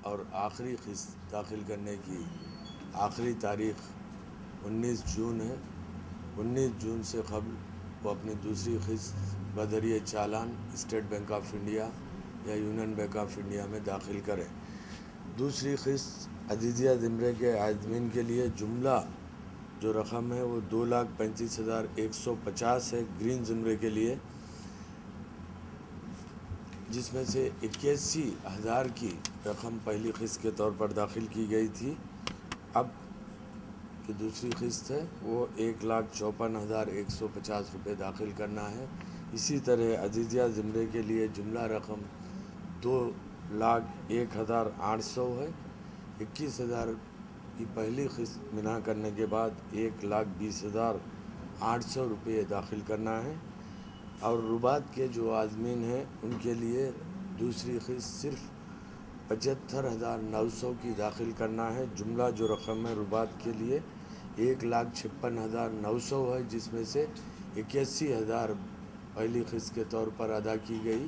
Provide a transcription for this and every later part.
اور آخری قسط داخل کرنے کی آخری تاریخ 19 جون ہے۔ 19 جون سے قبل وہ اپنی دوسری قسط بذریعہ چالان اسٹیٹ بینک آف انڈیا یا یونین بینک آف انڈیا میں داخل کریں۔ دوسری قسط عزیزیہ زمرے کے عازمین کے لیے جملہ جو رقم ہے وہ 2,35,150 ہے گرین زمرے کے لیے، جس میں سے 81,000 کی رقم پہلی قسط کے طور پر داخل کی گئی تھی۔ اب جو دوسری قسط ہے وہ 1,54,150 روپے داخل کرنا ہے۔ اسی طرح عزیزیہ زمرے کے لیے جملہ رقم 2,01,800 ہے۔ 21,000 کی پہلی قسط منہا کرنے کے بعد 1,20,800 روپے داخل کرنا ہے، اور رباط کے جو عازمین ہیں ان کے لیے دوسری قسط صرف 75,900 کی داخل کرنا ہے۔ جملہ جو رقم ہے رباط کے لیے 1,56,900 ہے، جس میں سے 81,000 پہلی قسط کے طور پر ادا کی گئی۔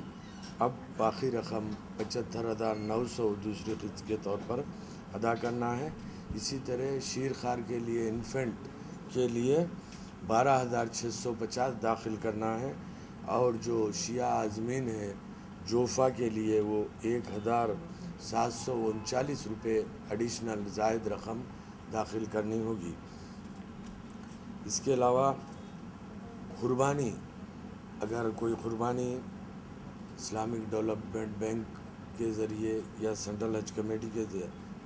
اب باقی رقم 75,900 دوسری قسط کے طور پر ادا کرنا ہے۔ اسی طرح شیرخوار کے لیے انفینٹ کے لیے 12,650 داخل کرنا ہے، اور جو شیعہ عازمین ہے جوفا کے لیے وہ 1,739 روپے ایڈیشنل زائد رقم داخل کرنی ہوگی۔ اس کے علاوہ قربانی، اگر کوئی قربانی اسلامک ڈیولپمنٹ بینک کے ذریعے یا سینٹرل حج کمیٹی کے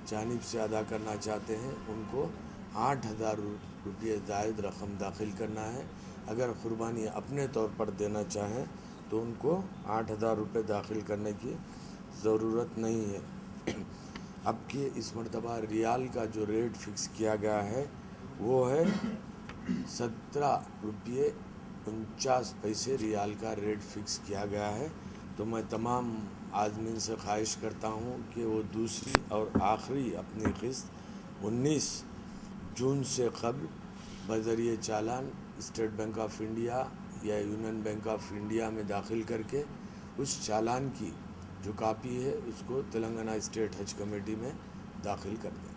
جانب سے ادا کرنا چاہتے ہیں ان کو 8,000 روپے زائد رقم داخل کرنا ہے۔ اگر قربانی اپنے طور پر دینا چاہیں تو ان کو 8,000 روپے داخل کرنے کی ضرورت نہیں ہے۔ اب کہ اس مرتبہ ریال کا جو ریٹ فکس کیا گیا ہے وہ ہے 17.49 ریال کا ریٹ فکس کیا گیا ہے۔ تو میں تمام عازمین سے خواہش کرتا ہوں کہ وہ دوسری اور آخری اپنی قسط 19 جون سے قبل بذریعہ چالان اسٹیٹ بینک آف انڈیا یا یونین بینک آف انڈیا میں داخل کر کے اس چالان کی جو کاپی ہے اس کو تلنگانہ اسٹیٹ حج کمیٹی میں داخل کر دیں۔